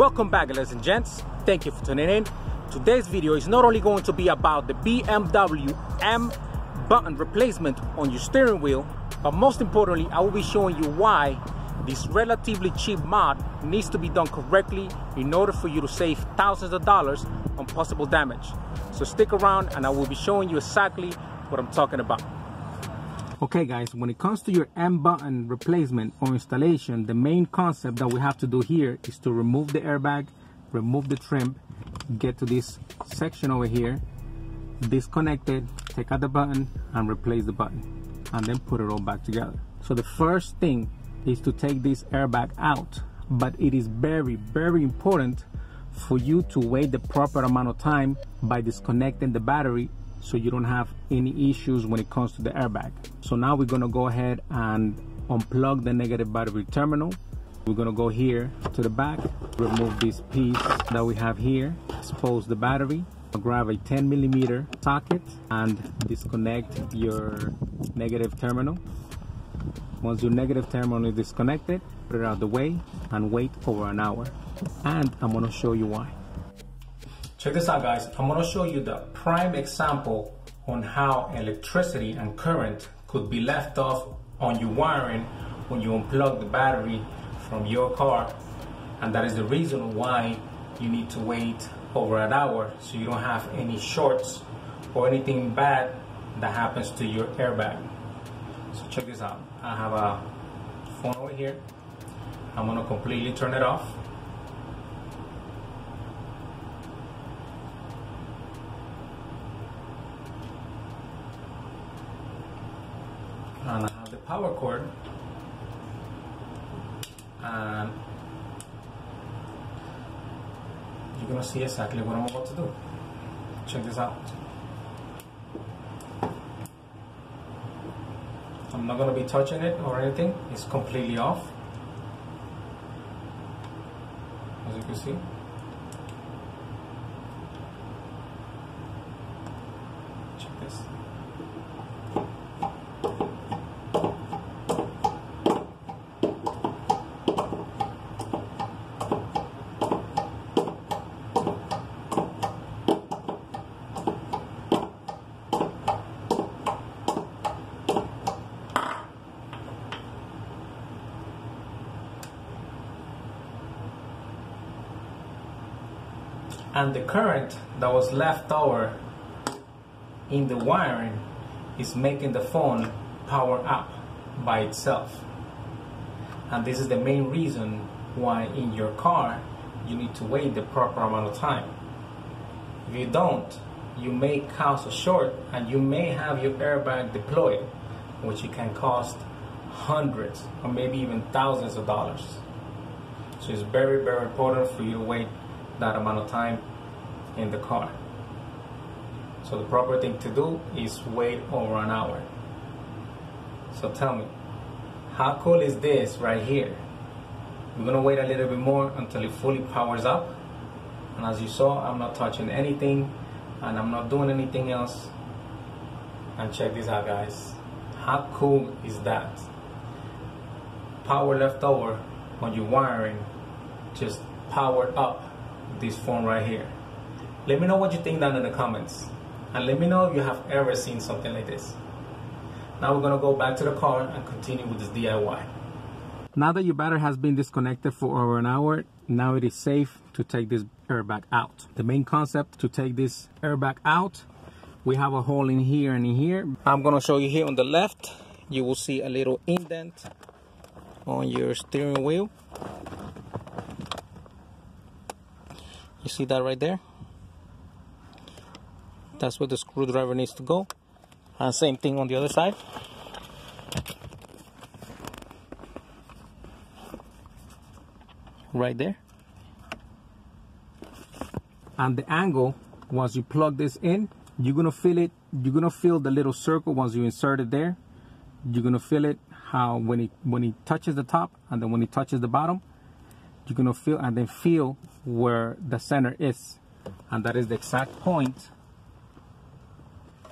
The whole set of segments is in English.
Welcome back, ladies and gents. Thank you for tuning in. Today's video is not only going to be about the BMW M button replacement on your steering wheel, but most importantly, I will be showing you why this relatively cheap mod needs to be done correctly in order for you to save thousands of dollars on possible damage. So stick around and I will be showing you exactly what I'm talking about. Okay guys, when it comes to your M button replacement or installation, the main concept that we have to do here is to remove the airbag, remove the trim, get to this section over here, disconnect it, take out the button and replace the button, and then put it all back together. So the first thing is to take this airbag out, but it is very, very important for you to wait the proper amount of time by disconnecting the battery so you don't have any issues when it comes to the airbag. So now we're gonna go ahead and unplug the negative battery terminal. We're gonna go here to the back, remove this piece that we have here, expose the battery, grab a 10mm socket and disconnect your negative terminal. Once your negative terminal is disconnected, put it out of the way and wait over an hour. And I'm gonna show you why. Check this out guys, I'm gonna show you the prime example on how electricity and current could be left off on your wiring when you unplug the battery from your car. And that is the reason why you need to wait over an hour so you don't have any shorts or anything bad that happens to your airbag. So check this out, I have a phone over here. I'm gonna completely turn it off. And I have the power cord, and you're gonna see exactly what I'm about to do. Check this out. I'm not gonna be touching it or anything, it's completely off, as you can see. Check this. And the current that was left over in the wiring is making the phone power up by itself. And this is the main reason why in your car you need to wait the proper amount of time. If you don't, you may cause a short and you may have your airbag deployed, which it can cost hundreds or maybe even thousands of dollars. So it's very, very important for you to wait that amount of time in the car. So the proper thing to do is wait over an hour. So tell me, how cool is this right here? We're gonna wait a little bit more until it fully powers up. And as you saw, I'm not touching anything and I'm not doing anything else. And check this out guys, how cool is that? Power left over on your wiring just powered up this phone right here. Let me know what you think down in the comments, and let me know if you have ever seen something like this. Now we're gonna go back to the car and continue with this DIY. Now that your battery has been disconnected for over an hour, now it is safe to take this airbag out. The main concept to take this airbag out, we have a hole in here and in here. I'm gonna show you here on the left, you will see a little indent on your steering wheel. You see that right there? That's where the screwdriver needs to go. And same thing on the other side. Right there. And the angle, once you plug this in, you're gonna feel it. You're gonna feel the little circle once you insert it there. You're gonna feel it how when it touches the top and then when it touches the bottom, you're gonna feel and then feel where the center is, and that is the exact point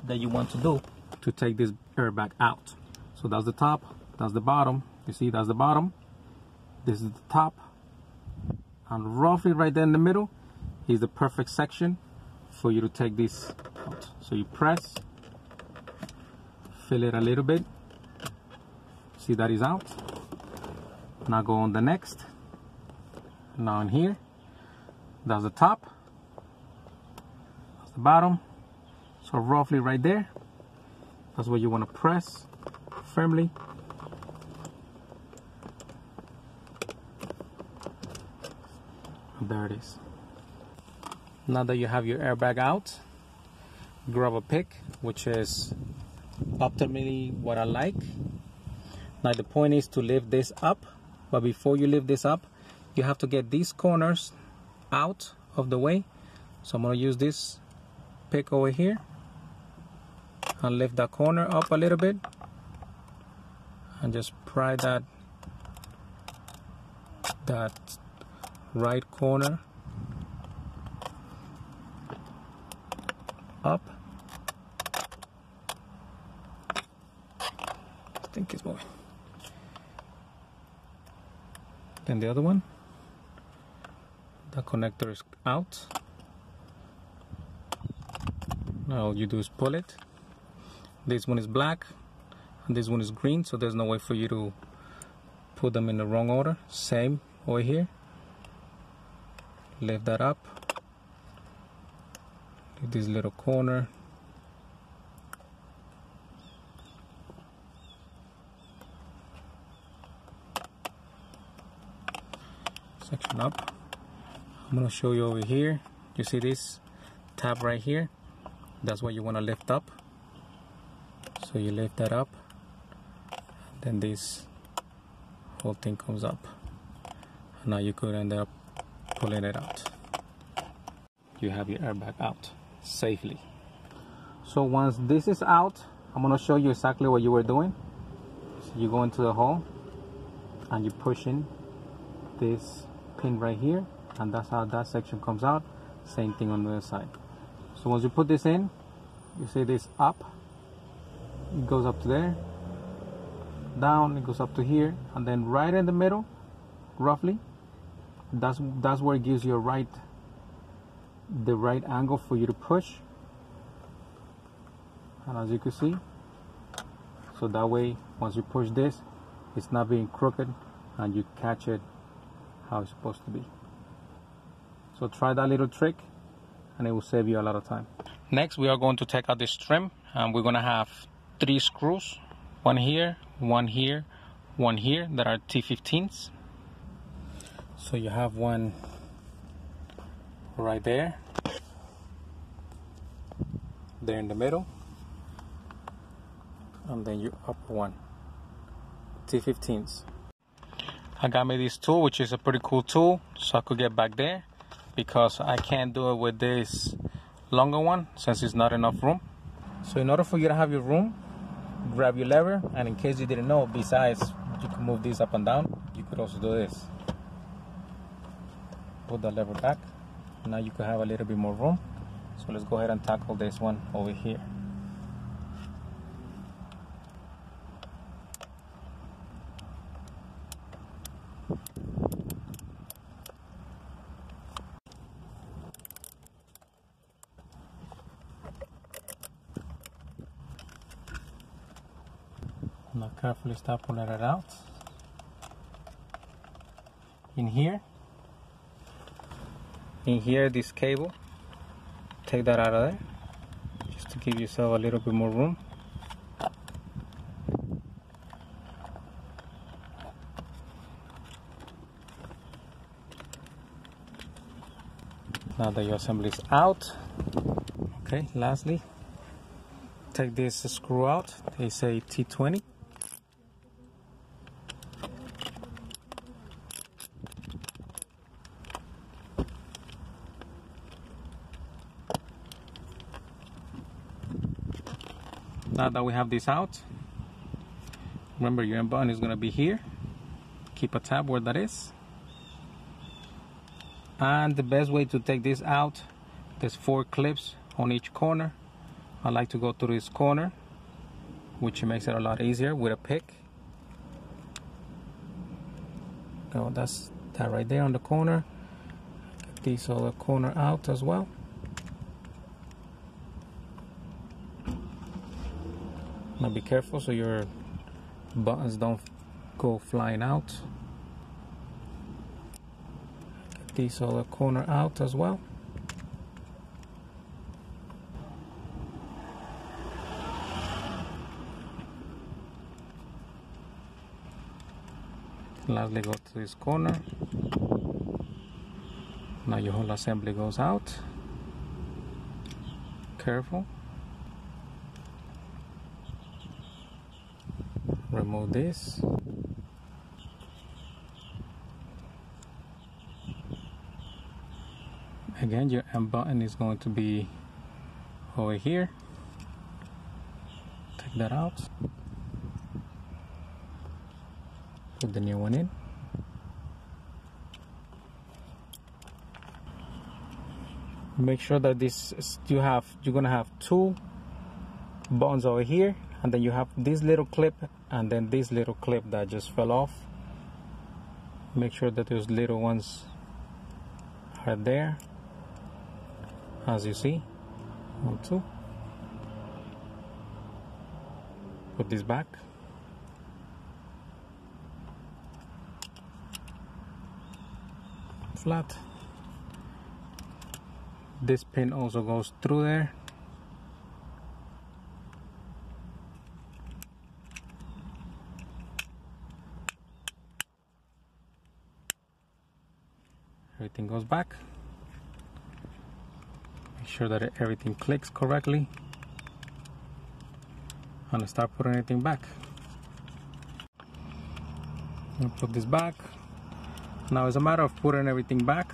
that you want to do to take this airbag out. So that's the top, that's the bottom. You see, that's the bottom, this is the top, And roughly right there in the middle is the perfect section for you to take this out. So you press, fill it a little bit. See, that is out. Now go on the next. Now in here, that's the top, that's the bottom. So roughly right there, that's where you want to press firmly. And there it is. Now that you have your airbag out, grab a pick, which is optimally what I like. Now the point is to lift this up, but before you lift this up, you have to get these corners out of the way. So I'm going to use this pick over here and lift that corner up a little bit and just pry that right corner up. I think it's moving. Then the other one, the connector is out. Now all you do is pull it. This one is black and this one is green, so there's no way for you to put them in the wrong order. Same over here. Lift that up. Leave this little corner. Section up. I'm going to show you over here. You see this tab right here? That's what you want to lift up. So you lift that up, then this whole thing comes up. Now you could end up pulling it out. You have your airbag out safely. So once this is out, I'm going to show you exactly what you were doing. So you go into the hole and you push in this pin right here, and that's how that section comes out. Same thing on the other side. So once you put this in, you see this up, it goes up to there, down, it goes up to here, and then right in the middle, roughly, that's where it gives you the right angle for you to push. And as you can see, so that way once you push this, it's not being crooked and you catch it how it's supposed to be. So try that little trick and it will save you a lot of time. Next, we are going to take out this trim, and we're going to have 3 screws, one here, one here, one here, that are T15s. So you have one right there in the middle, and then your upper one, T15s. I got me this tool, which is a pretty cool tool, so I could get back there, because I can't do it with this longer one since it's not enough room. So in order for you to have your room, grab your lever, and in case you didn't know, besides you can move this up and down, you could also do this. Put the lever back. Now you could have a little bit more room. So let's go ahead and tackle this one over here. Now carefully start pulling it out. In here, this cable, take that out of there, just to give yourself a little bit more room. Now that your assembly is out, okay, lastly, take this screw out. They say T20. Now that we have this out, remember your end button is going to be here. Keep a tab where that is. And the best way to take this out, there's 4 clips on each corner. I like to go through this corner, which makes it a lot easier with a pick. Oh, that's that right there on the corner. this other corner out as well. Now be careful so your buttons don't go flying out. Get this other corner out as well. Lastly, go to this corner. Now your whole assembly goes out. Careful. Remove this. Again, your M button is going to be over here. Take that out. Put the new one in. Make sure that you're gonna have two buttons over here, and then you have this little clip and then this little clip that just fell off. Make sure that those little ones are there, as you see. 1, 2. Put this back. Flat. This pin also goes through there. Everything goes back. Make sure that everything clicks correctly. And start putting everything back. I'll put this back. Now it's a matter of putting everything back.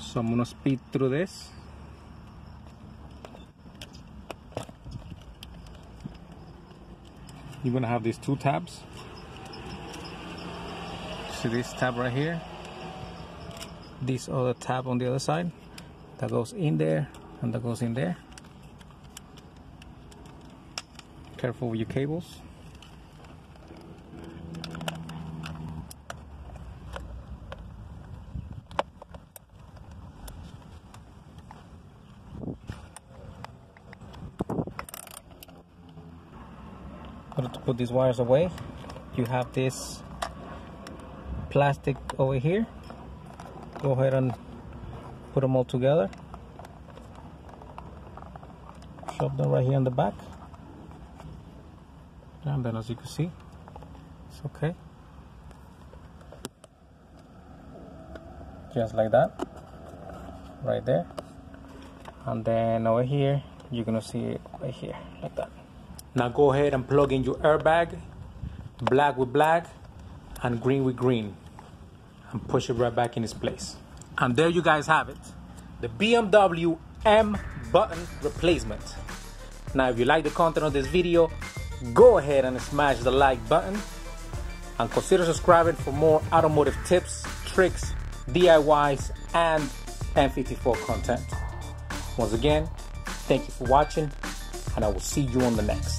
So I'm gonna speed through this. You're gonna have these two tabs. See this tab right here? This other tab on the other side. That goes in there and that goes in there. Careful with your cables. To put these wires away, you have this plastic over here. Go ahead and put them all together. Shove them right here in the back, and then as you can see, it's okay. Just like that, right there. And then over here, you're gonna see it right here, like that. Now go ahead and plug in your airbag, black with black and green with green, and push it right back in its place. And there you guys have it, the BMW M button replacement. Now if you like the content of this video, go ahead and smash the like button and consider subscribing for more automotive tips, tricks, DIYs and M54 content. Once again, thank you for watching, and I will see you on the next.